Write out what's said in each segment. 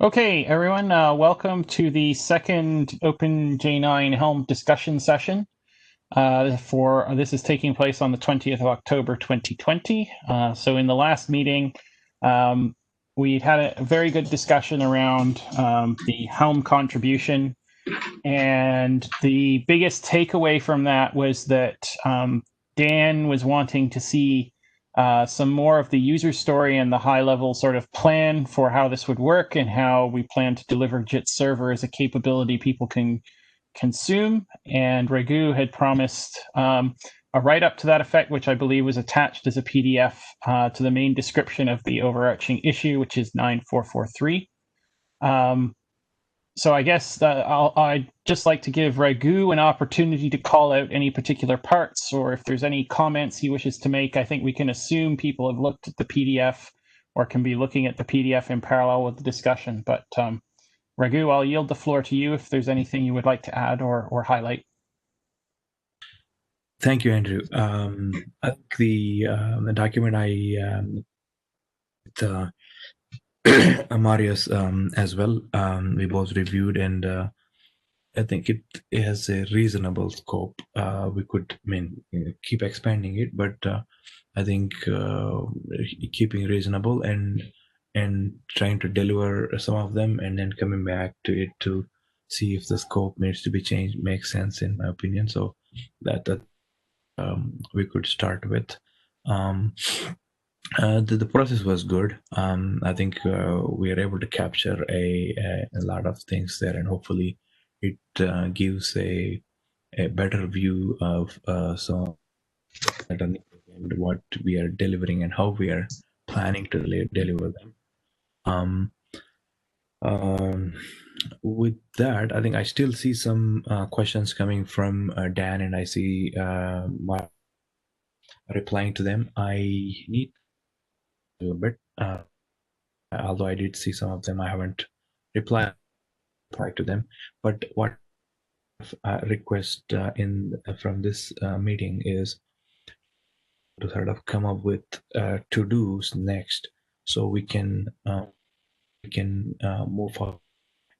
Okay, everyone, welcome to the second OpenJ9 Helm discussion session. This is taking place on the 20th of October 2020. So in the last meeting, we had a very good discussion around the Helm contribution. And the biggest takeaway from that was that Dan was wanting to see some more of the user story and the high-level sort of plan for how this would work and how we plan to deliver JIT server as a capability people can consume. And Raghu had promised a write-up to that effect, which I believe was attached as a PDF to the main description of the overarching issue, which is 9443. So I guess I'd just like to give Raghu an opportunity to call out any particular parts, or if there's any comments he wishes to make. I think we can assume people have looked at the PDF or can be looking at the PDF in parallel with the discussion. But Raghu, I'll yield the floor to you if there's anything you would like to add or highlight. Thank you, Andrew. The document Marius as well, we both reviewed, and I think it has a reasonable scope. We could, keep expanding it, but I think keeping reasonable and trying to deliver some of them, and then coming back to it to see if the scope needs to be changed makes sense, in my opinion. So that we could start with. The process was good. I think we are able to capture a lot of things there, and hopefully it gives a better view of some what we are delivering and how we are planning to deliver them. With that, I think I still see some questions coming from Dan, and I see replying to them. I need a little bit, although I did see some of them, I haven't replied to them. But what request from this meeting is to sort of come up with to-dos next, so we can move forward.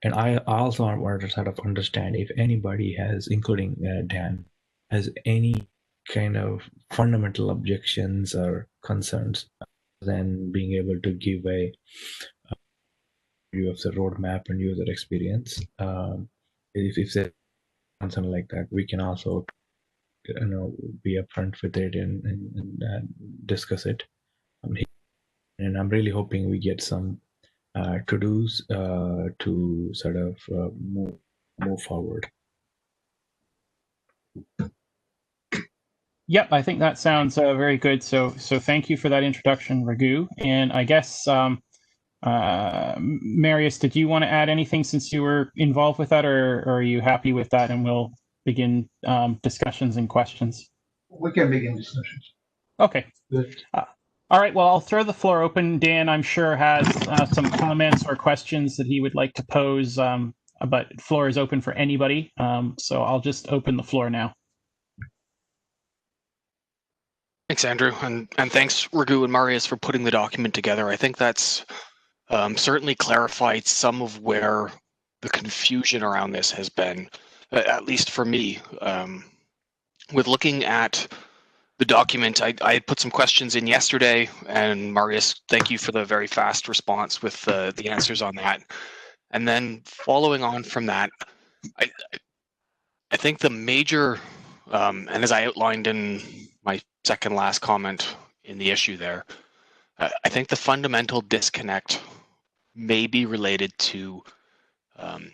And I also want to sort of understand if anybody has, including Dan, has any kind of fundamental objections or concerns than being able to give a view of the roadmap and user experience. If there's something like that, we can also be upfront with it and discuss it. And I'm really hoping we get some to-dos to sort of move forward. Yep, I think that sounds very good. So thank you for that introduction, Raghu. And I guess, Marius, did you want to add anything since you were involved with that, or are you happy with that? And we'll begin discussions and questions. We can begin discussions. Okay. Good. All right, well, I'll throw the floor open. Dan, I'm sure, has some comments or questions that he would like to pose, but the floor is open for anybody. So I'll just open the floor now. Thanks, Andrew, and thanks, Raghu and Marius, for putting the document together. I think that's certainly clarified some of where the confusion around this has been, at least for me. With looking at the document, I had put some questions in yesterday, and Marius, thank you for the very fast response with the answers on that. And then following on from that, I think the major, and as I outlined in my second last comment in the issue there, I think the fundamental disconnect may be related to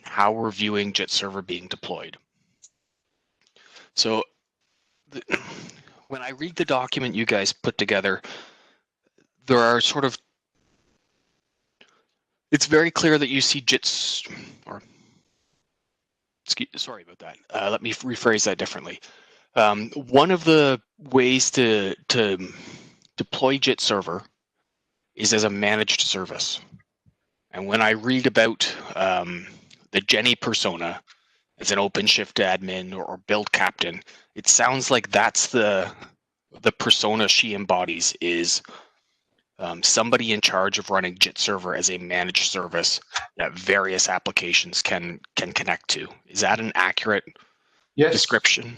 how we're viewing JIT server being deployed. So when I read the document you guys put together, there are sort of, it's very clear that you see JITs, or sorry about that. Let me rephrase that differently. One of the ways to deploy JIT server is as a managed service. And when I read about the Jenny persona as an OpenShift admin or build captain, it sounds like that's the persona she embodies, is somebody in charge of running JIT server as a managed service that various applications can connect to. Is that an accurate Yes. description?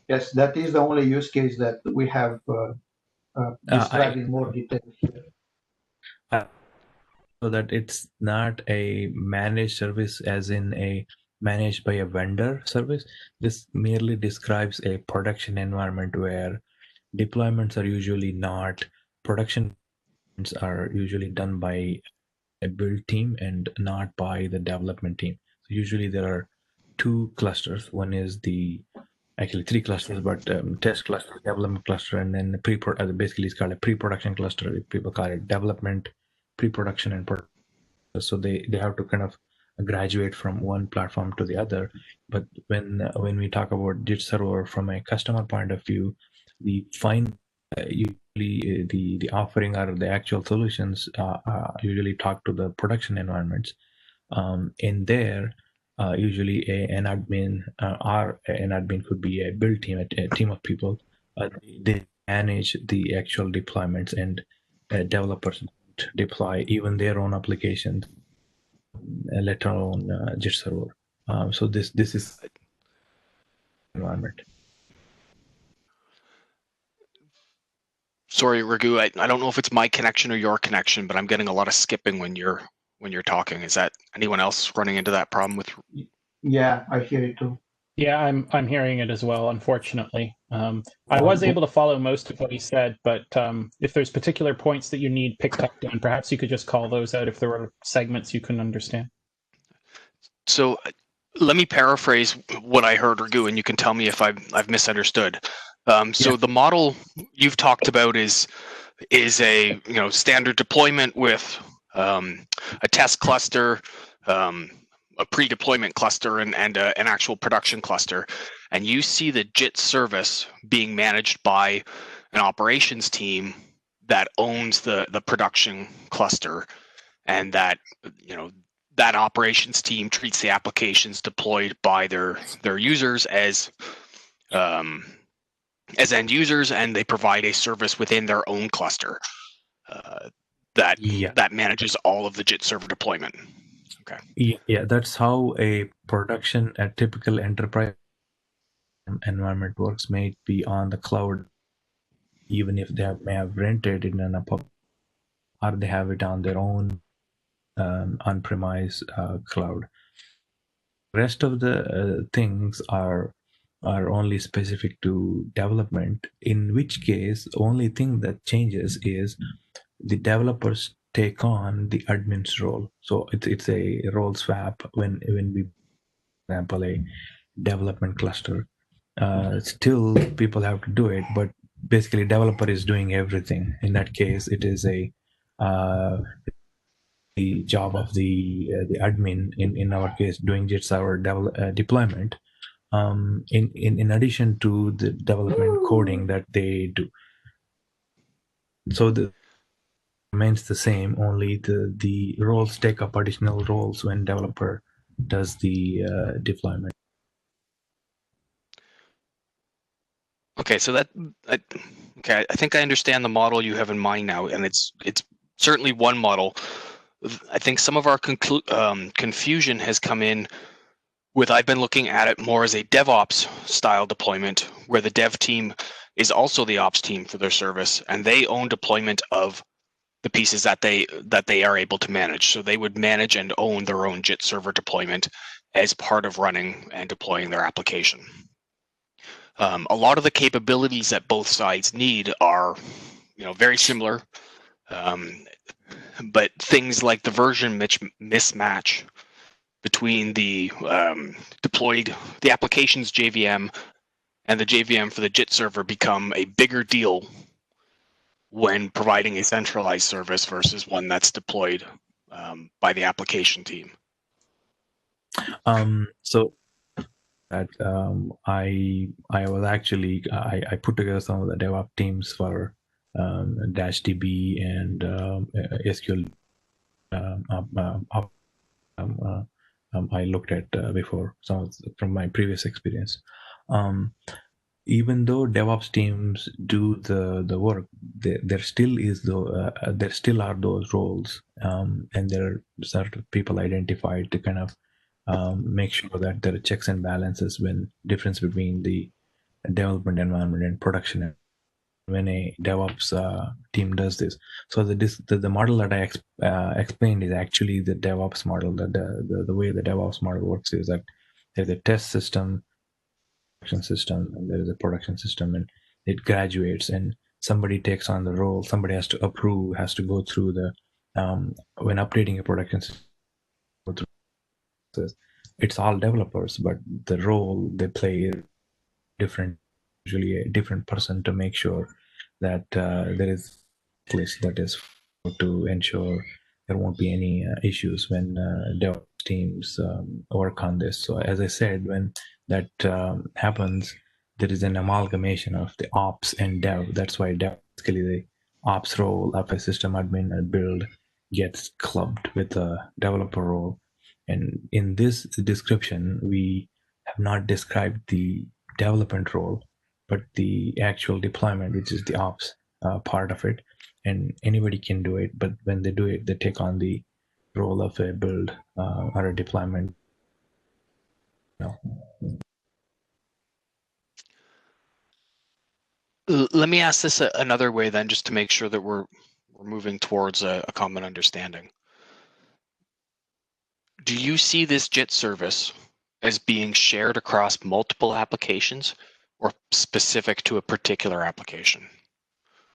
Yes, that is the only use case that we have described in more detail here. So that it's not a managed service as in a managed by a vendor service. This merely describes a production environment where deployments are usually not, production are usually done by a build team and not by the development team. So usually there are two clusters. One is actually three clusters, but test cluster, development cluster, and then basically it's called a pre-production cluster. People call it development, pre-production, and production. So they have to kind of graduate from one platform to the other. But when we talk about JIT server from a customer point of view, the usually the offering or the actual solutions usually talk to the production environments. In there, usually an admin or an admin could be a build team, a team of people. They manage the actual deployments, and developers deploy even their own applications, let alone JIT server. So this is environment. Sorry, Raghu, I don't know if it's my connection or your connection, but I'm getting a lot of skipping when you're talking. Is that anyone else running into that problem with? Yeah, I hear it too. Yeah, I'm hearing it as well, unfortunately. I was able to follow most of what he said, but if there's particular points that you need picked up on, perhaps you could just call those out if there were segments you couldn't understand. So let me paraphrase what I heard, Raghu, and you can tell me if I've misunderstood. The model you've talked about is a standard deployment with a test cluster, a pre-deployment cluster, and an actual production cluster, and you see the JIT service being managed by an operations team that owns the production cluster, and that that operations team treats the applications deployed by their users as end users, and they provide a service within their own cluster that manages all of the JIT server deployment. Okay. Yeah, that's how a typical enterprise environment works. May it be on the cloud, even if they may have rented it in a pub, or they have it on their own on-premise cloud. Rest of the things are only specific to development, in which case only thing that changes is the developers take on the admin's role. So it's a role swap when we, for example, a development cluster. Still people have to do it, but basically developer is doing everything. In that case, it is the job of the admin, in our case doing JIT server deployment, in addition to the development coding that they do. So the remains the same, only the roles take up additional roles when developer does the deployment. Okay, so I think I understand the model you have in mind now, and it's certainly one model. I think some of our confusion has come in with, I've been looking at it more as a DevOps style deployment, where the dev team is also the ops team for their service, and they own deployment of the pieces that they are able to manage. So they would manage and own their own JIT server deployment as part of running and deploying their application. A lot of the capabilities that both sides need are, very similar, but things like the version mismatch between the the application's JVM and the JVM for the JIT server become a bigger deal when providing a centralized service versus one that's deployed by the application team. So that I was actually I put together some of the DevOps teams for DashDB and SQL. I looked at before, some from my previous experience. even though DevOps teams do the work, there still are those roles, and there are certain people identified to kind of make sure that there are checks and balances when difference between the development environment and production when a DevOps team does this. So the model that I explained is actually the DevOps model. That the way the DevOps model works is that there's a test system, system, and there is a production system, and it graduates, and somebody takes on the role. Somebody has to approve, has to go through the when updating a production system. It's all developers, but the role they play is different, usually a different person to make sure that there is a place that is to ensure there won't be any issues when dev teams work on this. So as I said, when that happens, there is an amalgamation of the ops and dev. That's why dev, basically the ops role of a system admin and build gets clubbed with a developer role. And in this description, we have not described the development role, but the actual deployment, which is the ops part of it. And anybody can do it, but when they do it, they take on the role of a build or a deployment. Let me ask this another way then, just to make sure that we're moving towards a common understanding. Do you see this JIT service as being shared across multiple applications or specific to a particular application?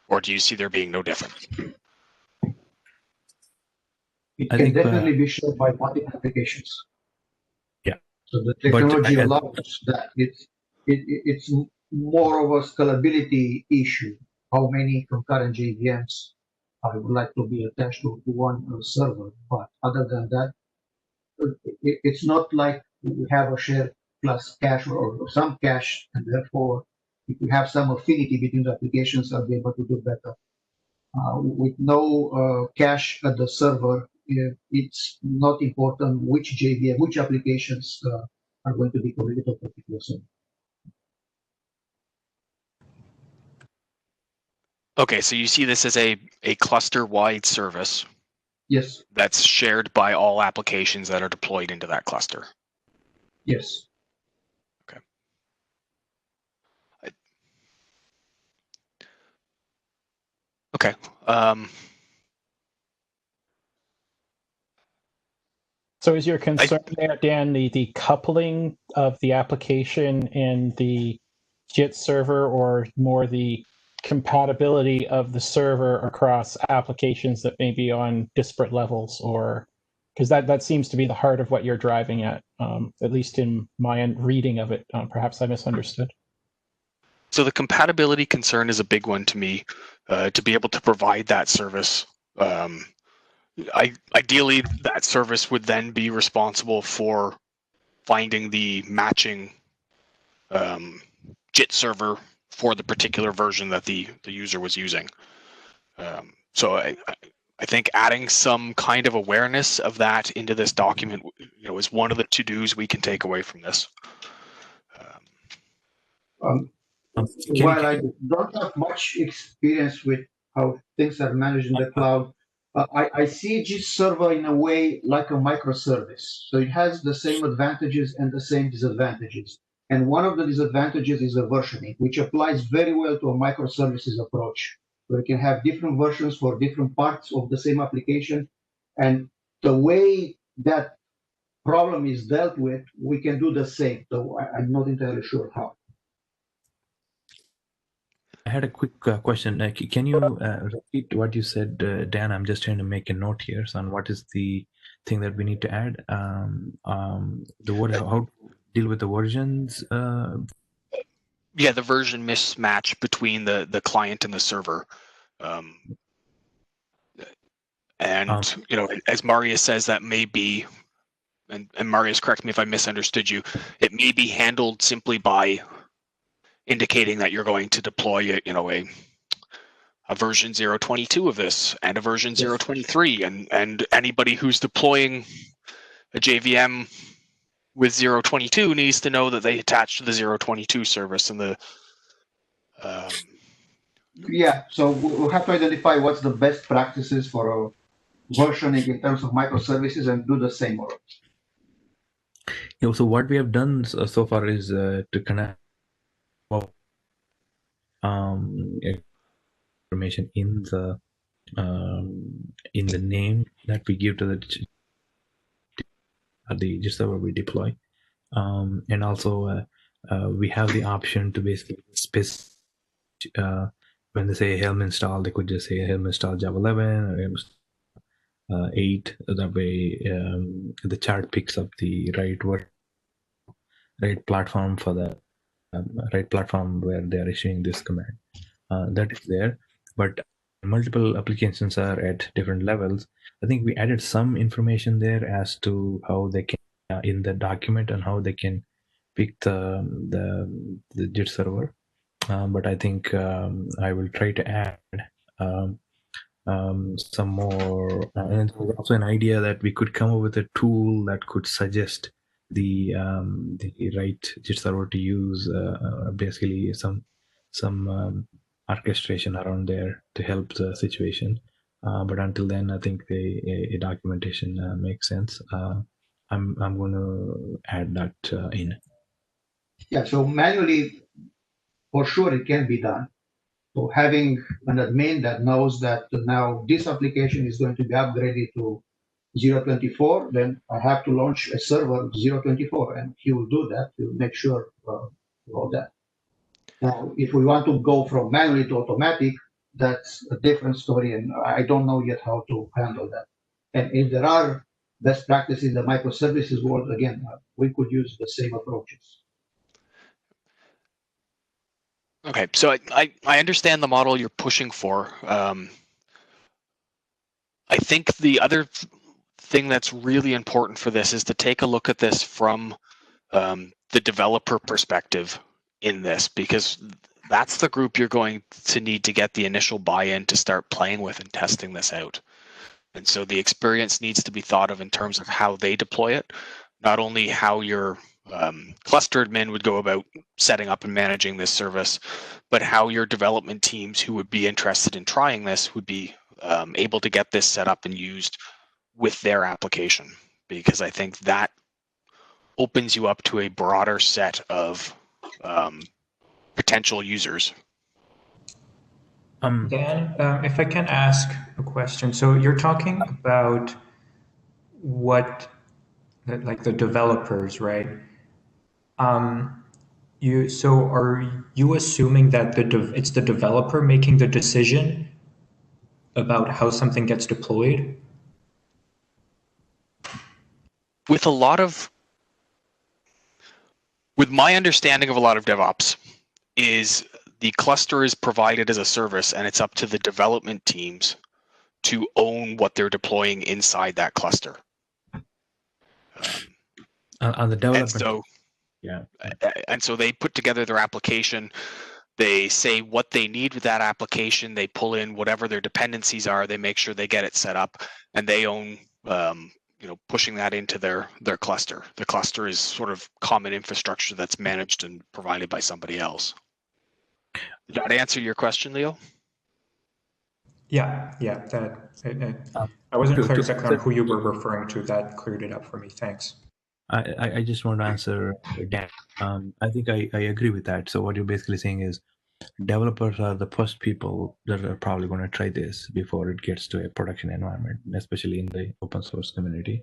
Or do you see there being no difference? It can definitely be shared by multiple applications. Yeah. So the technology allows that. It's more of a scalability issue. How many concurrent JVMs I would like to be attached to one server, but other than that, it's not like we have a shared plus cache or some cache, and therefore, if we have some affinity between the applications, I'll be able to do better. With no cache at the server, it's not important which JVM, which applications are going to be connected to a particular server. Okay, so you see this as a cluster-wide service. Yes. That's shared by all applications that are deployed into that cluster. Yes. Okay. Okay. So is your concern there, Dan, the coupling of the application and the JIT server, or more the compatibility of the server across applications that may be on disparate levels? Or because that seems to be the heart of what you're driving at least in my reading of it. Perhaps I misunderstood. So the compatibility concern is a big one to me, to be able to provide that service. Ideally, that service would then be responsible for finding the matching JIT server for the particular version that the user was using. So I think adding some kind of awareness of that into this document, is one of the to-dos we can take away from this. While I don't have much experience with how things are managed in the cloud, I see JIT server in a way like a microservice. So it has the same advantages and the same disadvantages. And one of the disadvantages is the versioning, which applies very well to a microservices approach, where you can have different versions for different parts of the same application. And the way that problem is dealt with, we can do the same. So I'm not entirely sure how. I had a quick question. Can you repeat what you said, Dan? I'm just trying to make a note here on what is the thing that we need to add. How to deal with the versions? Yeah, the version mismatch between the client and the server. As Marius says, that may be, and Marius, correct me if I misunderstood you, it may be handled simply by indicating that you're going to deploy a version 0.22 of this and a version 0.23, and anybody who's deploying a JVM with 0.22 needs to know that they attach to the 0.22 service, and the Yeah, so we'll have to identify what's the best practices for versioning in terms of microservices and do the same work. So what we have done so far is to connect information in the name that we give to the gist server we deploy, and also we have the option to basically when they say Helm install, they could just say Helm install Java 11 or Helm 8. That way, the chart picks up the right platform for the right platform where they are issuing this command. That is there, but multiple applications are at different levels. I think we added some information there as to how they can in the document and how they can pick the JIT server. But I think I will try to add some more. And there was also an idea that we could come up with a tool that could suggest the right JIT server to use. Basically, some orchestration around there to help the situation. But until then, I think a documentation makes sense. I'm going to add that in. Yeah, so manually, for sure, it can be done. So having an admin that knows that now this application is going to be upgraded to 0.24, then I have to launch a server 0.24, and he will do that. He will make sure of that. Now, if we want to go from manually to automatic, that's a different story, and I don't know yet how to handle that. And if there are best practices in the microservices world, again, we could use the same approaches. Okay, so I understand the model you're pushing for. I think the other thing that's really important for this is to take a look at this from the developer perspective in this, because that's the group you're going to need to get the initial buy-in to start playing with and testing this out. And so the experience needs to be thought of in terms of how they deploy it, not only how your cluster admin would go about setting up and managing this service, but how your development teams who would be interested in trying this would be able to get this set up and used with their application, because I think that opens you up to a broader set of potential users. Dan, if I can ask a question. So you're talking about what, like the developers, right? So are you assuming that it's the developer making the decision about how something gets deployed? With my understanding of a lot of DevOps is the cluster is provided as a service, and it's up to the development teams to own what they're deploying inside that cluster. On the development. And so they put together their application. They say what they need with that application. They pull in whatever their dependencies are. They make sure they get it set up, and they own pushing that into their cluster. The cluster is sort of common infrastructure that's managed and provided by somebody else. Did that answer your question, Leo? Yeah. I wasn't clear exactly on who you were referring to. That cleared it up for me. Thanks. I just want to answer Dan. I think I agree with that. So what you're basically saying is developers are the first people that are probably going to try this before it gets to a production environment, especially in the open source community.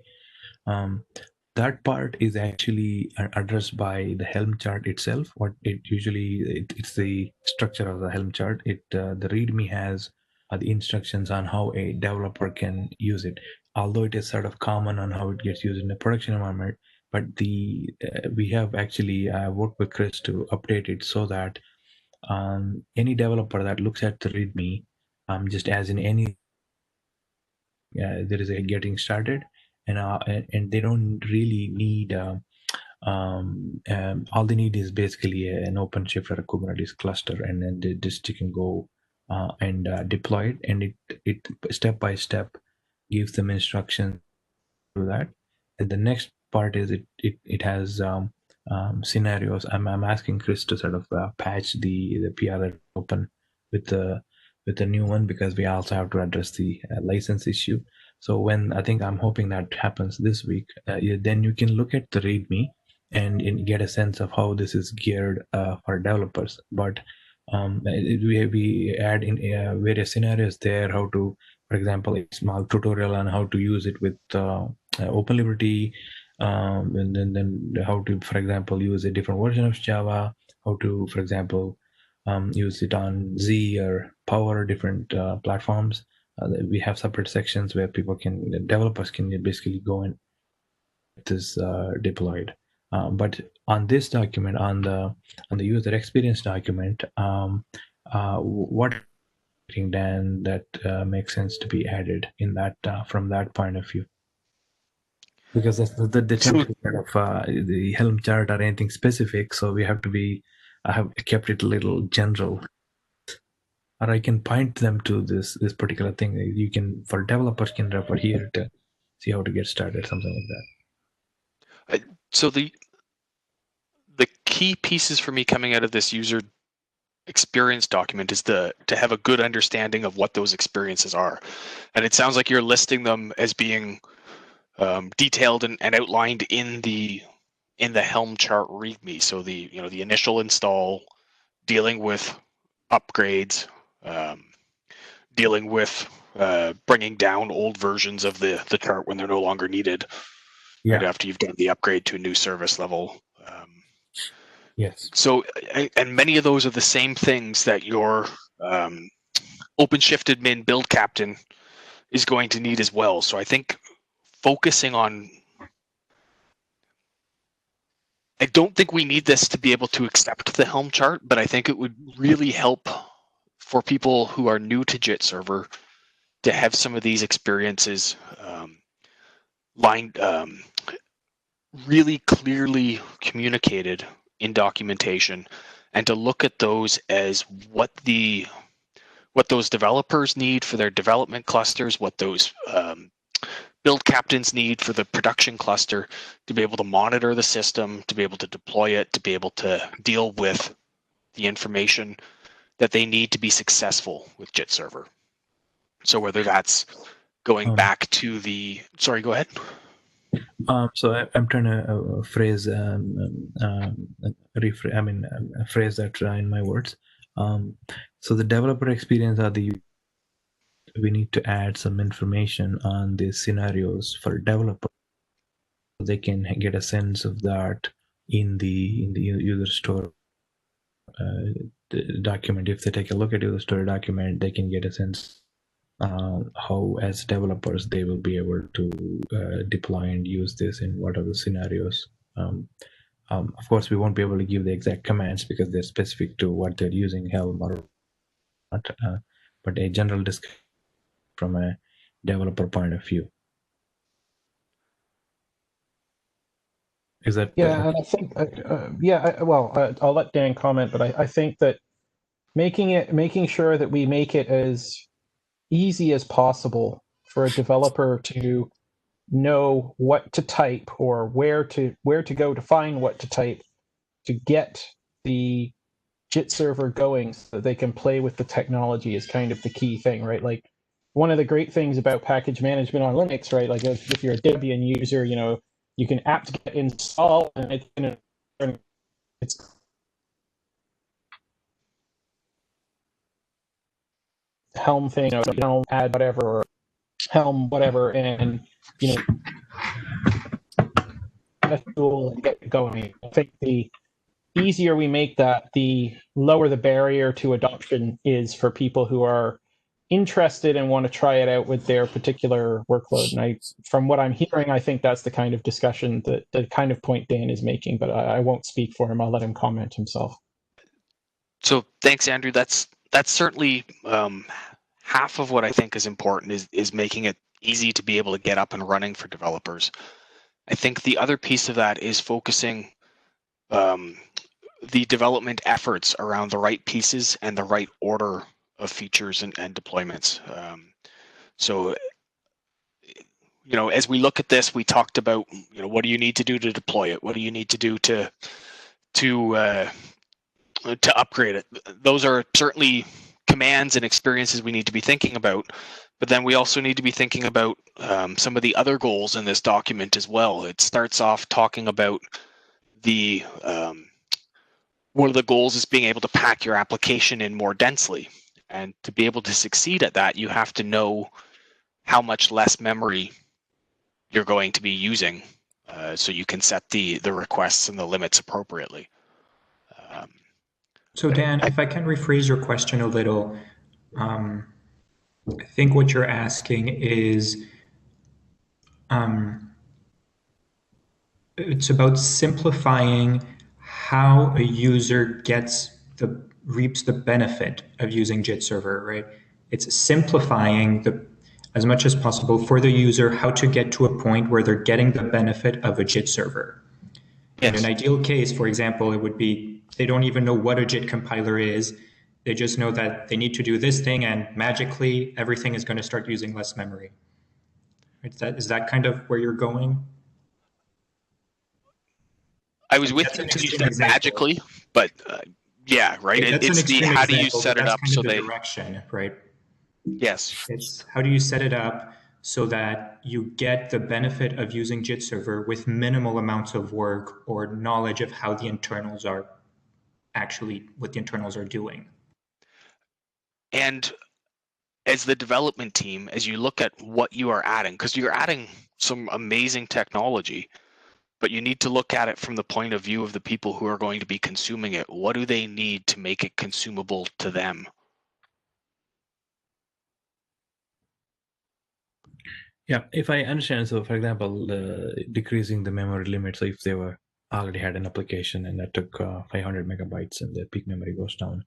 That part is actually addressed by the Helm chart itself. What it usually it's the structure of the Helm chart. The README has the instructions on how a developer can use it. Although it is sort of common on how it gets used in the production environment, but we have actually worked with Chris to update it so that any developer that looks at the README, just as in any, there is a getting started, and they don't really need. All they need is basically an OpenShift or a Kubernetes cluster, and then they just can go and deploy it, and it step by step gives them instructions to that. And the next part is it has scenarios. I'm asking Chris to sort of patch the PR that open with the new one, because we also have to address the license issue. So when I'm hoping that happens this week, then you can look at the README and get a sense of how this is geared for developers. But we add in various scenarios there, how to, for example, a small tutorial on how to use it with OpenLiberty, and then how to, for example, use a different version of Java, how to, for example, use it on Z or Power, different platforms. We have separate sections where developers can basically go and get this deployed. But on this document, on the user experience document, what Dan that makes sense to be added in that from that point of view? Because that's the template of the Helm chart or anything specific, so we have to be. I have kept it a little general, or I can point them to this particular thing. You can, for developers, can refer here to see how to get started, something like that. So the key pieces for me coming out of this user experience document is to have a good understanding of what those experiences are, and it sounds like you're listing them as being detailed and outlined in the Helm chart README. So the initial install, dealing with upgrades, dealing with bringing down old versions of the chart when they're no longer needed, right after you've done the upgrade to a new service level. Yes. So, and many of those are the same things that your OpenShift admin build captain is going to need as well. So I think focusing on, I don't think we need this to be able to accept the Helm chart, but I think it would really help for people who are new to JIT server to have some of these experiences really clearly communicated in documentation, and to look at those as what those developers need for their development clusters, what those build captains need for the production cluster, to be able to monitor the system, to be able to deploy it, to be able to deal with the information that they need to be successful with JIT server. So whether that's going back to the, sorry, go ahead. So I'm trying to phrase phrase that in my words. So the developer experience we need to add some information on the scenarios for developers, so they can get a sense of that in the user story document. If they take a look at user story document, they can get a sense how, as developers, they will be able to deploy and use this in whatever scenarios. Of course, we won't be able to give the exact commands because they're specific to what they're using, Helm or not, but a general discussion from a developer point of view. Is that? Yeah, and I think, I'll let Dan comment, but I think that making sure that we make it as easy as possible for a developer to know what to type or where to go to find what to type to get the JIT server going so that they can play with the technology is kind of the key thing, right? Like, one of the great things about package management on Linux, right? Like if you're a Debian user, you can apt-get install and it's Helm thing, Helm add whatever, or Helm whatever, and a tool and get going. I think the easier we make that, the lower the barrier to adoption is for people who are interested and want to try it out with their particular workload. And from what I'm hearing, I think that's the kind of discussion, that the kind of point Dan is making, but I won't speak for him. I'll let him comment himself. So thanks, Andrew. That's certainly half of what I think is important, is making it easy to be able to get up and running for developers. I think the other piece of that is focusing the development efforts around the right pieces and the right order of features and deployments. So as we look at this, we talked about, what do you need to do to deploy it? What do you need to do to upgrade it? Those are certainly commands and experiences we need to be thinking about. But then we also need to be thinking about some of the other goals in this document as well. It starts off talking about the one of the goals is being able to pack your application in more densely. And to be able to succeed at that, you have to know how much less memory you're going to be using, so you can set the requests and the limits appropriately. So Dan, if I can rephrase your question a little, I think what you're asking is, it's about simplifying how a user reaps the benefit of using JIT server, right? It's simplifying as much as possible for the user how to get to a point where they're getting the benefit of a JIT server. Yes. In an ideal case, for example, it would be they don't even know what a JIT compiler is. They just know that they need to do this thing, and magically everything is going to start using less memory. Is that kind of where you're going? I was with you until you said magically, but yeah, right. It's the how do you set it up so they direction, right? Yes. It's how do you set it up so that you get the benefit of using JIT server with minimal amounts of work or knowledge of how the internals are what the internals are doing. And as the development team, as you look at what you are adding, because you're adding some amazing technology, but you need to look at it from the point of view of the people who are going to be consuming it. What do they need to make it consumable to them? Yeah, if I understand, so for example, decreasing the memory limit, so if they already had an application and that took 500 megabytes and the peak memory goes down,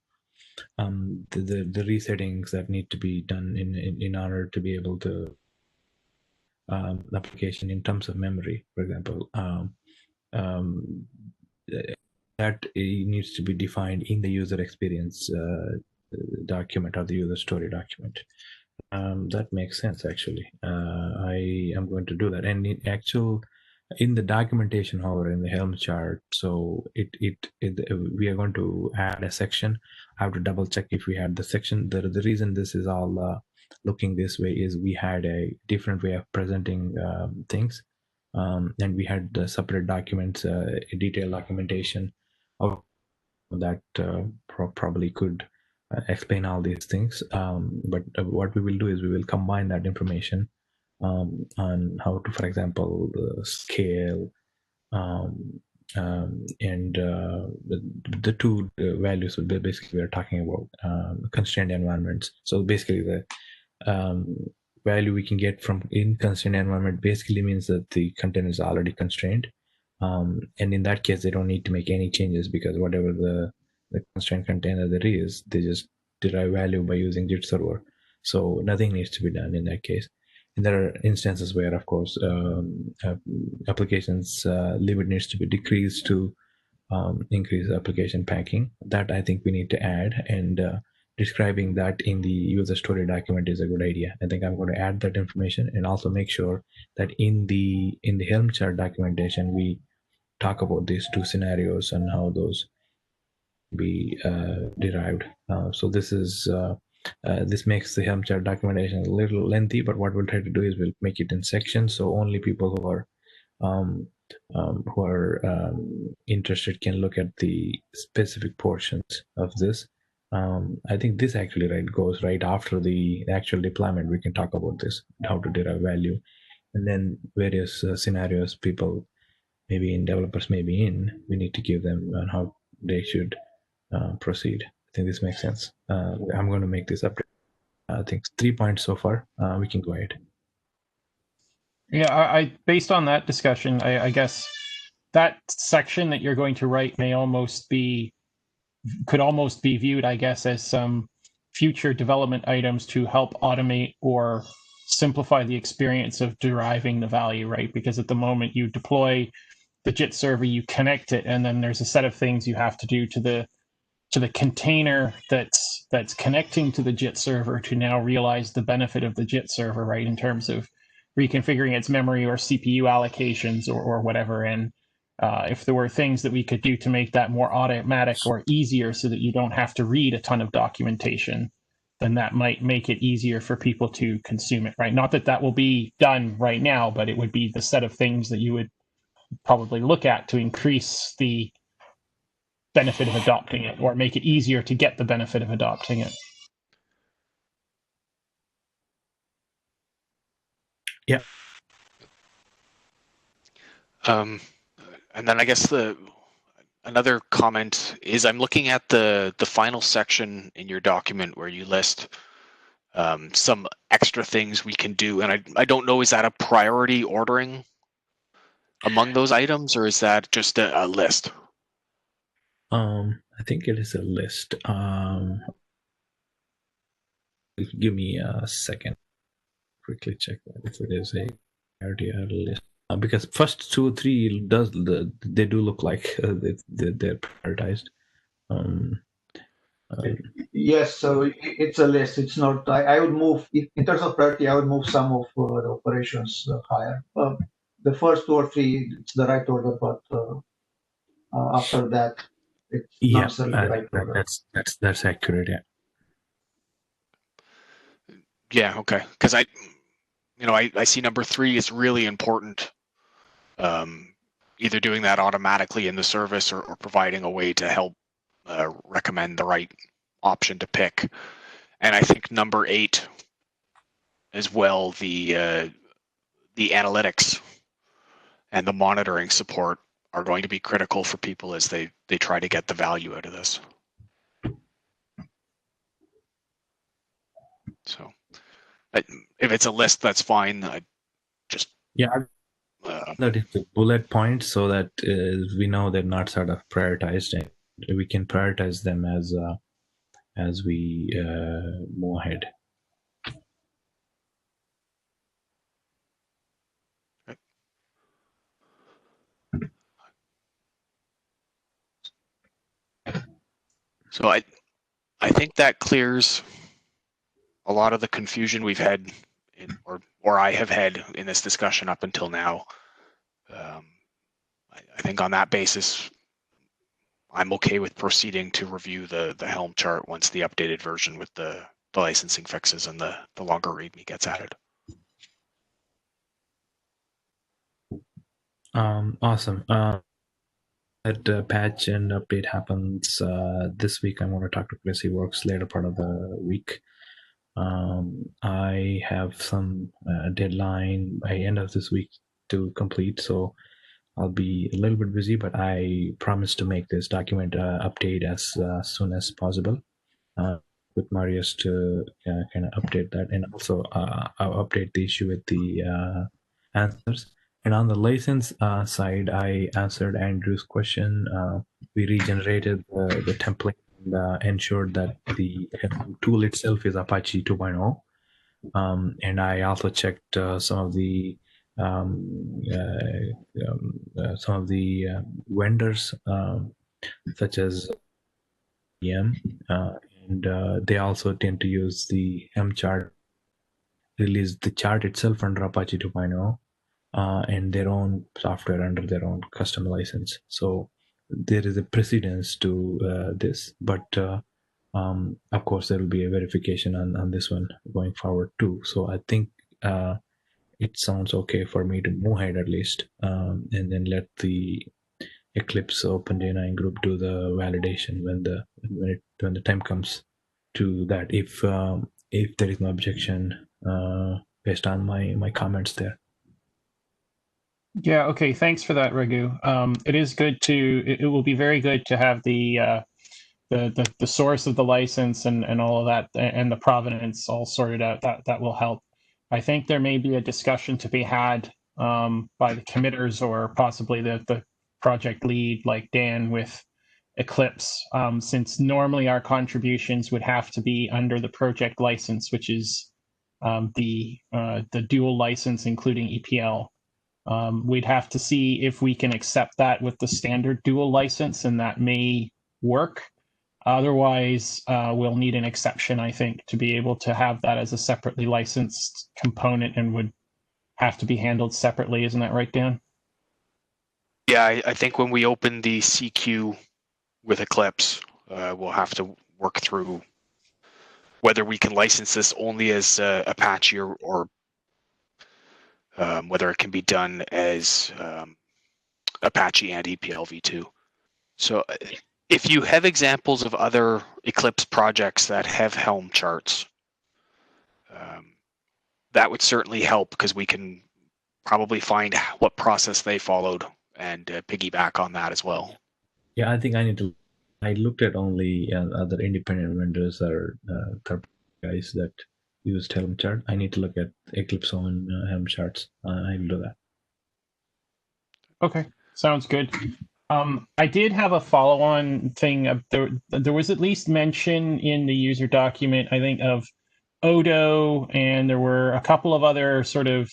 the resettings that need to be done in order to be able to the application in terms of memory, for example, that needs to be defined in the user experience document or the user story document. That makes sense, actually. I am going to do that. And in the documentation, however, in the Helm chart, so we are going to add a section. I have to double check if we had the section. The reason this is all looking this way is we had a different way of presenting things. And we had the separate documents, a detailed documentation of that probably could explain all these things, but what we will do is we will combine that information on how to, for example, scale and the two values will be basically we're talking about constrained environments. So basically the value we can get from in constrained environment basically means that the container is already constrained, and in that case they don't need to make any changes because whatever the constraint container there is, they just derive value by using JIT server. So nothing needs to be done in that case. And there are instances where, of course, applications limit needs to be decreased to increase application packing. That I think we need to add, and describing that in the user story document is a good idea. I think I'm going to add that information and also make sure that in the Helm chart documentation we talk about these two scenarios and how those be derived. So this is this makes the Helm chart documentation a little lengthy, but what we'll try to do is we'll make it in sections, so only people who are interested can look at the specific portions of this. I think this actually goes right after the actual deployment. We can talk about this, how to derive value, and then various scenarios people maybe in developers maybe in, we need to give them on how they should proceed. I think this makes sense. I'm going to make this up. I think 3 points so far. We can go ahead. Yeah, I based on that discussion, I guess that section that you're going to write could almost be viewed, I guess, as some future development items to help automate or simplify the experience of deriving the value, right? Because at the moment you deploy the JIT server, you connect it, and then there's a set of things you have to do to the container that's connecting to the JIT server to now realize the benefit of the JIT server, right? In terms of reconfiguring its memory or CPU allocations or whatever. And if there were things that we could do to make that more automatic or easier so that you don't have to read a ton of documentation, then that might make it easier for people to consume it, right? Not that that will be done right now, but it would be the set of things that you would probably look at to increase the benefit of adopting it, or make it easier to get the benefit of adopting it. Yeah. And then I guess another comment is I'm looking at the final section in your document where you list some extra things we can do, and I don't know, is that a priority ordering among those items, or is that just a list? I think it is a list. Give me a second. Quickly check that if it is a priority list. Because first 2 or 3 they do look like they're prioritized. Yes, so it's a list. It's not. I would move in terms of priority. I would move some of the operations higher. The first 2 or 3, it's the right order, but after that, it's not necessarily the right order. That's accurate. Yeah. Yeah. Okay. Because I see number 3 is really important. Either doing that automatically in the service or providing a way to help recommend the right option to pick. And I think number 8 as well, the analytics and the monitoring support are going to be critical for people as they try to get the value out of this. So if it's a list, that's fine. I just that is the bullet points so that we know they're not sort of prioritized, and we can prioritize them as we move ahead. So I think that clears a lot of the confusion we've had or I have had in this discussion up until now. I think on that basis, I'm okay with proceeding to review the Helm chart once the updated version with the licensing fixes and the longer README gets added. Awesome. That patch and update happens this week. I'm going to talk to Chris. He works later part of the week. I have some deadline by end of this week to complete, so I'll be a little bit busy, but I promise to make this document update as soon as possible with Marius to kind of update that, and also I'll update the issue with the answers. And on the license side, I answered Andrew's question. We regenerated the template and ensured that the tool itself is Apache 2.0. And I also checked some of the vendors, such as EM, and they also tend to use the Helm chart, release the chart itself under Apache 2.0. And their own software under their own custom license. So there is a precedence to this, but of course there will be a verification on this one going forward too. So I think it sounds okay for me to move ahead at least, and then let the Eclipse OpenJ9 group do the validation when the time comes to that. If there is no objection based on my comments there. Yeah, okay, thanks for that, Raghu. It is good it will be very good to have the source of the license and all of that and the provenance all sorted out. That will help. I think there may be a discussion to be had by the committers or possibly the project lead like Dan with Eclipse, since normally our contributions would have to be under the project license, which is the dual license including EPL. We'd have to see if we can accept that with the standard dual license, and that may work. Otherwise, we'll need an exception, I think, to be able to have that as a separately licensed component, and would have to be handled separately. Isn't that right, Dan? Yeah, I think when we open the CQ with Eclipse, we'll have to work through whether we can license this only as Apache or whether it can be done as Apache and EPL v2. So if you have examples of other Eclipse projects that have Helm charts, that would certainly help, because we can probably find what process they followed and piggyback on that as well. Yeah, I think I need to. I looked at only other independent vendors or third guys that use Helm chart. I need to look at Eclipse on Helm charts. I will do that. Okay, sounds good. I did have a follow-on thing. There was at least mention in the user document, I think, of Odo, and there were a couple of other sort of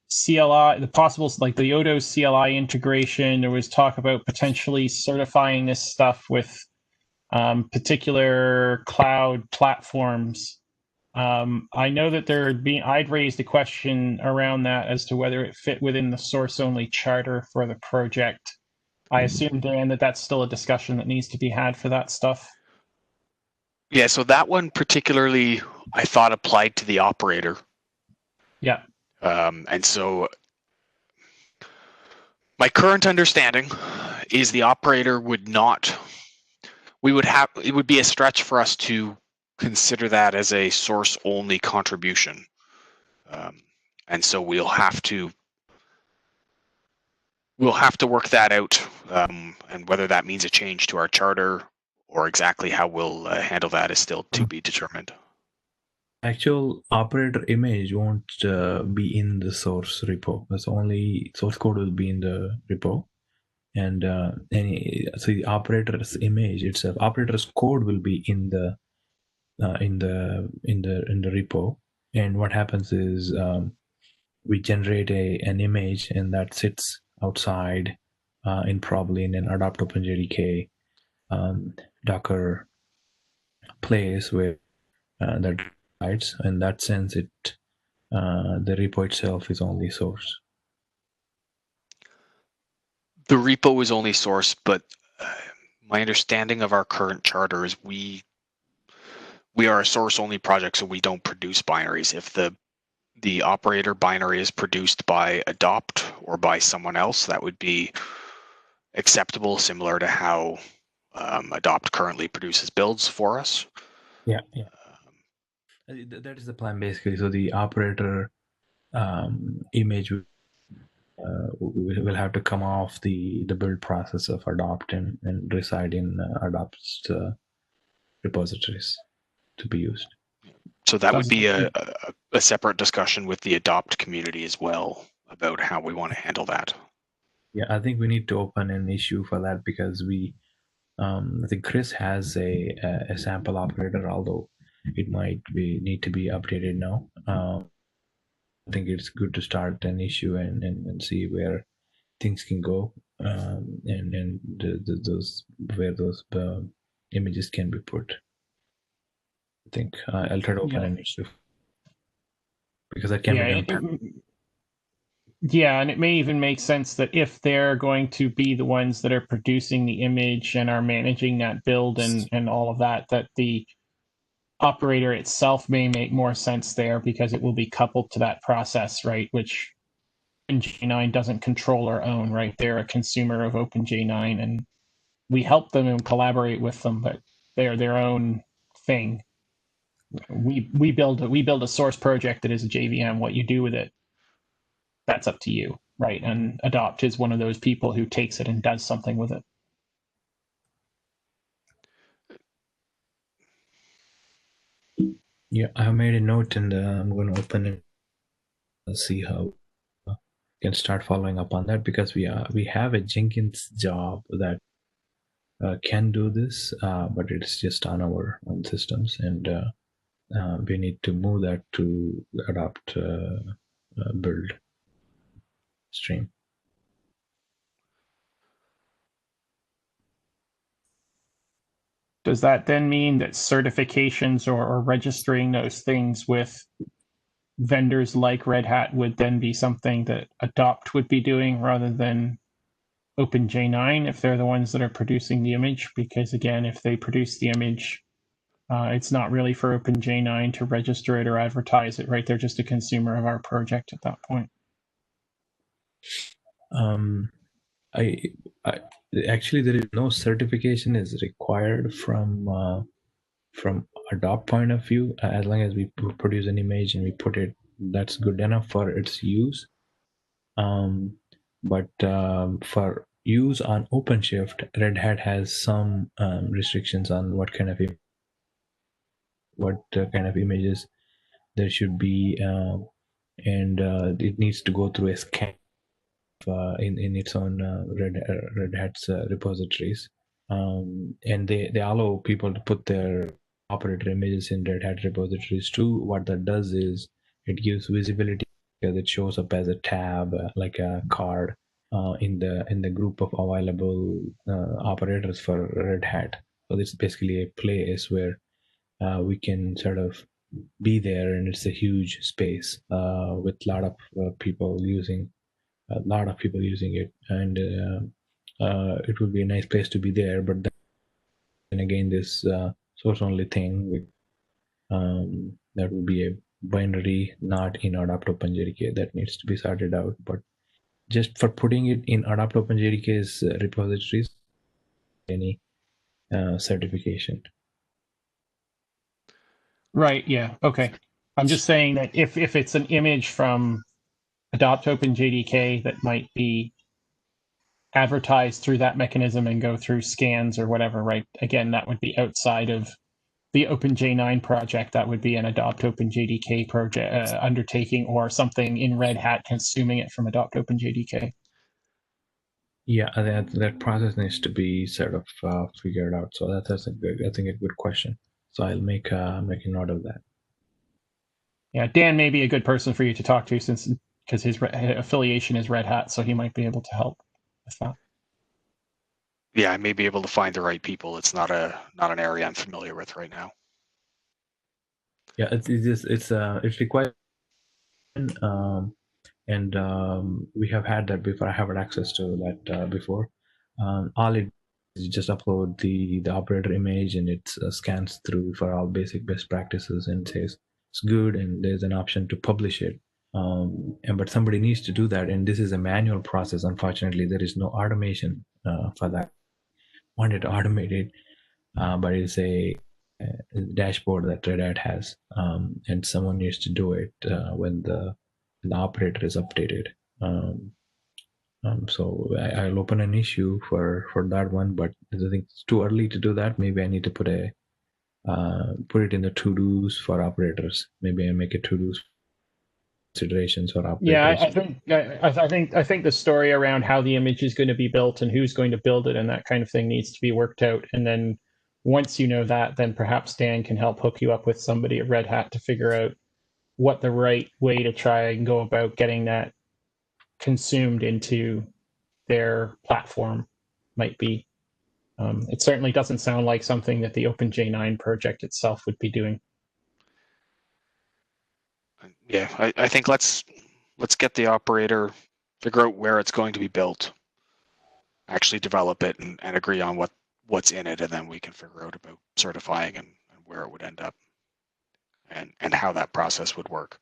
CLI, the possible, like the Odo CLI integration. There was talk about potentially certifying this stuff with particular cloud platforms. I know that I'd raised a question around that as to whether it fit within the source-only charter for the project. I assume, Dan, that that's still a discussion that needs to be had for that stuff. Yeah, so that one particularly, I thought applied to the operator. Yeah. And so my current understanding is the operator would not, it would be a stretch for us to consider that as a source-only contribution. And so we'll have to work that out, and whether that means a change to our charter or exactly how we'll handle that is still to be determined. Actual operator image won't be in the source repo. That's only source code will be in the repo, and so the operator's image itself, operator's code will be in the repo. And what happens is we generate an image, and that sits outside probably in an adopt OpenJDK Docker place where that resides. In that sense, the repo itself is only source. The repo is only source, but my understanding of our current charter is we are a source-only project, so we don't produce binaries. If the operator binary is produced by adopt or by someone else, that would be acceptable, similar to how adopt currently produces builds for us. Yeah. That is the plan, basically. So the operator image will have to come off the build process of adopt and reside in adopt's repositories to be used. So that would be a separate discussion with the adopt community as well about how we want to handle that. Yeah, I think we need to open an issue for that, because I think Chris has a sample operator, although it might need to be updated now. I think it's good to start an issue and see where things can go, and those where those images can be put. I think I'll try to open an issue, because that can be done. Yeah, and it may even make sense that if they're going to be the ones that are producing the image and are managing that build and all of that, that the operator itself may make more sense there, because it will be coupled to that process, right? Which OpenJ9 doesn't control or own, right? They're a consumer of OpenJ9, and we help them and collaborate with them, but they're their own thing. We build a source project that is a JVM. What you do with it, that's up to you, right? And adopt is one of those people who takes it and does something with it. Yeah, I have made a note, and I'm going to open it and see how we can start following up on that, because we have a Jenkins job that can do this, but it's just on our own systems, and we need to move that to adopt build stream. Does that then mean that certifications or registering those things with vendors like Red Hat would then be something that Adopt would be doing rather than OpenJ9 if they're the ones that are producing the image, because again, if they produce the image, it's not really for OpenJ9 to register it or advertise it, right? They're just a consumer of our project at that point. I actually there is no certification is required from Adopt point of view. As long as we produce an image and we put it, that's good enough for its use. But for use on OpenShift, Red Hat has some restrictions on what kind of images there should be, and it needs to go through a scan in its own Red Hat's repositories, and they allow people to put their operator images in Red Hat repositories too. What that does is it gives visibility because it shows up as a tab, like a card, in the group of available operators for Red Hat. So it's basically a place where we can sort of be there, and it's a huge space with a lot of people using it, and it would be a nice place to be there. But then again, this source only thing, that would be a binary not in Adopt OpenJDK that needs to be sorted out. But just for putting it in Adopt OpenJDK's repositories, any certification. Right, yeah, okay. I'm just saying that if it's an image from Adopt OpenJDK that might be advertised through that mechanism and go through scans or whatever, right? Again, that would be outside of the OpenJ9 project. That would be an Adopt OpenJDK project undertaking, or something in Red Hat consuming it from Adopt OpenJDK. Yeah, that process needs to be sort of figured out. So that's a good question. So I'll make a note of that. Yeah, Dan may be a good person for you to talk to, because his affiliation is Red Hat, so he might be able to help with that. Yeah, I may be able to find the right people. It's not an area I'm familiar with right now. Yeah, it's required, and we have had that before. I have had access to that before. All it is just upload the operator image, and it scans through for all basic best practices and says it's good, and there's an option to publish it. But somebody needs to do that, and this is a manual process. Unfortunately, there is no automation for that. Wanted to automate it, but it's a dashboard that Red Hat has, and someone needs to do it when the operator is updated. So I'll open an issue for that one, but I think it's too early to do that. Maybe I need to put it in the to-dos for operators. Maybe I make it to-dos considerations for operators. Yeah, I think the story around how the image is going to be built and who's going to build it and that kind of thing needs to be worked out. And then once you know that, then perhaps Dan can help hook you up with somebody at Red Hat to figure out what the right way to try and go about getting that consumed into their platform might be. It certainly doesn't sound like something that the OpenJ9 project itself would be doing. Yeah, I think let's get the operator, figure out where it's going to be built, actually develop it, and agree on what's in it, and then we can figure out about certifying and where it would end up, and how that process would work.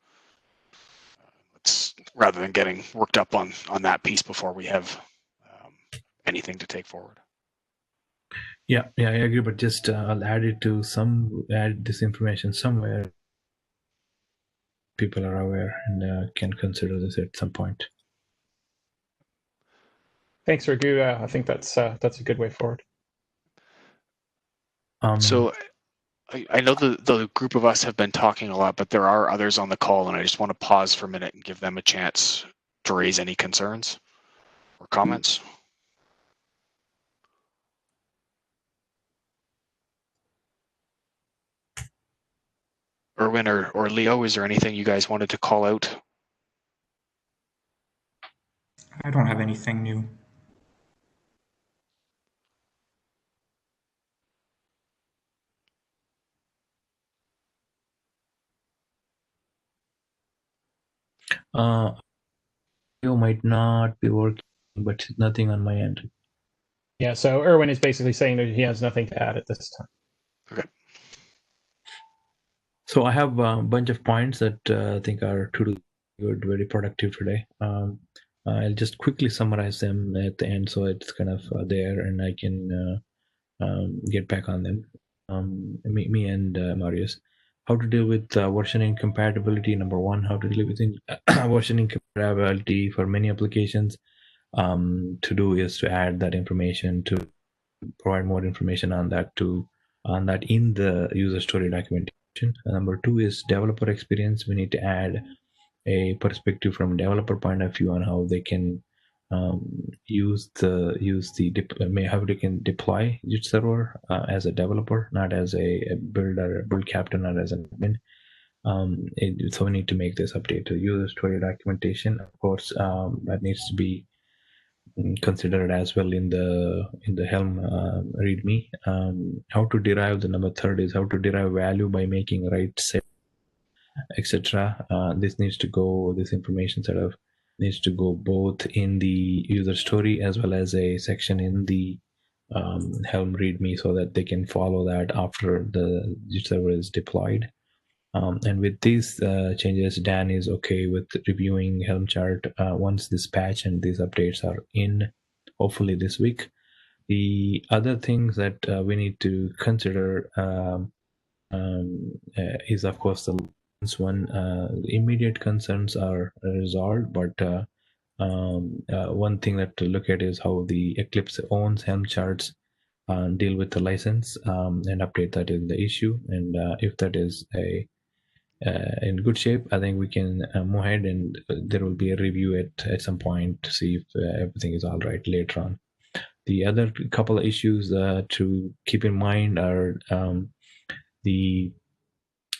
Let's, rather than getting worked up on that piece before we have anything to take forward. Yeah, I agree. But just I'll add this information somewhere. People are aware and can consider this at some point. Thanks, Raghu. I think that's a good way forward. So I know the group of us have been talking a lot, but there are others on the call, and I just want to pause for a minute and give them a chance to raise any concerns or comments. Erwin or Leo, is there anything you guys wanted to call out? I don't have anything new. You might not be working, but nothing on my end. Yeah, so Erwin is basically saying that he has nothing to add at this time. Okay. So I have a bunch of points that I think are good, very productive today. I'll just quickly summarize them at the end, so it's kind of there, and I can get back on them. Me and Marius. How to deal with versioning compatibility, number one. How to deal with versioning compatibility for many applications. To do is to add that information, to provide more information on that in the user story documentation. Number two is developer experience. We need to add a perspective from developer point of view on how they can use how they can deploy Git server as a developer, not as a builder, build captain, not as an admin. So we need to make this update to user story documentation. Of course, that needs to be considered as well in the Helm README. How to derive the number third is how to derive value by making right set, etc. This information sort of needs to go both in the user story as well as a section in the Helm README, so that they can follow that after the Git server is deployed. And with these changes, Dan is okay with reviewing Helm chart once this patch and these updates are in, hopefully this week. The other things that we need to consider is, of course, the one. The immediate concerns are resolved, but one thing that to look at is how the Eclipse owns Helm charts deal with the license and update that in the issue. And if that is in good shape, I think we can move ahead, and there will be a review at some point to see if everything is all right later on. The other couple of issues to keep in mind are the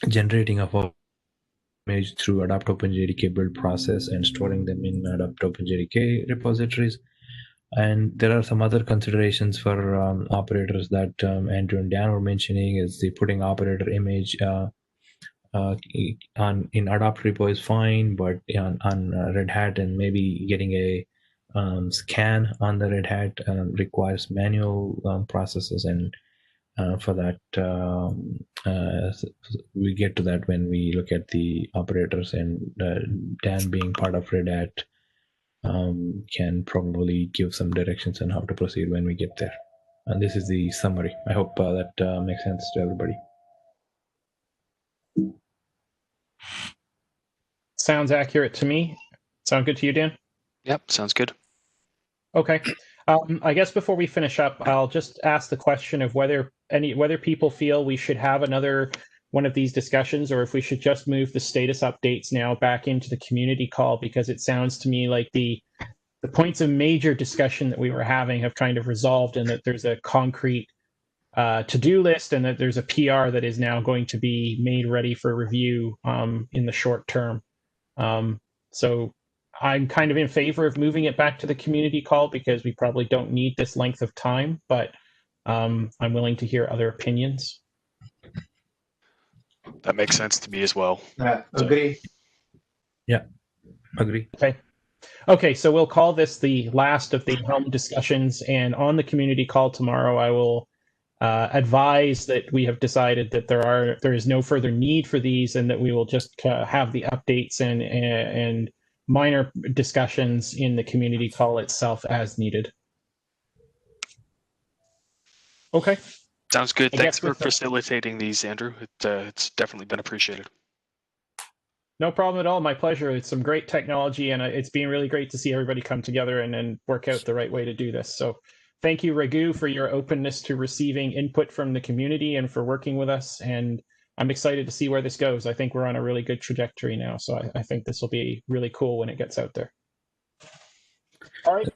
generating of image through Adapt OpenJDK build process and storing them in Adapt OpenJDK repositories. And there are some other considerations for operators that Andrew and Dan were mentioning, is the putting operator image in Adapt repo is fine, but on Red Hat and maybe getting a scan on the Red Hat requires manual processes, and for that we get to that when we look at the operators, and Dan being part of Red Hat can probably give some directions on how to proceed when we get there. And this is the summary. I hope that makes sense to everybody. Sounds accurate to me. Sound good to you, Dan? Yep, sounds good. Okay. I guess before we finish up, I'll just ask the question of whether people feel we should have another one of these discussions, or if we should just move the status updates now back into the community call, because it sounds to me like the points of major discussion that we were having have kind of resolved, and that there's a concrete to-do list, and that there's a PR that is now going to be made ready for review in the short term. So I'm kind of in favor of moving it back to the community call, because we probably don't need this length of time, but I'm willing to hear other opinions. That makes sense to me as well. Yeah, agree. Yeah, agree. Okay, so we'll call this the last of the Helm discussions, and on the community call tomorrow, I will advise that we have decided that there is no further need for these, and that we will just have the updates and minor discussions in the community call itself as needed. Okay. Sounds good. Thanks for facilitating these, Andrew. It's definitely been appreciated. No problem at all. My pleasure. It's some great technology, and it's been really great to see everybody come together and work out the right way to do this. So thank you, Raghu, for your openness to receiving input from the community and for working with us. And I'm excited to see where this goes. I think we're on a really good trajectory now. So I think this will be really cool when it gets out there. All right.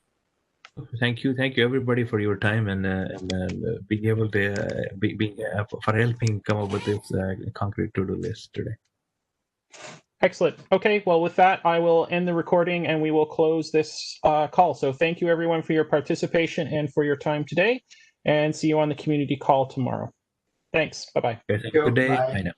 Thank you everybody for your time and being able to for helping come up with this concrete to-do list today. Excellent. Okay, well, with that, I will end the recording and we will close this call. So thank you, everyone, for your participation and for your time today, and see you on the community call tomorrow. Thanks. Bye-bye. Good day. Bye. I know.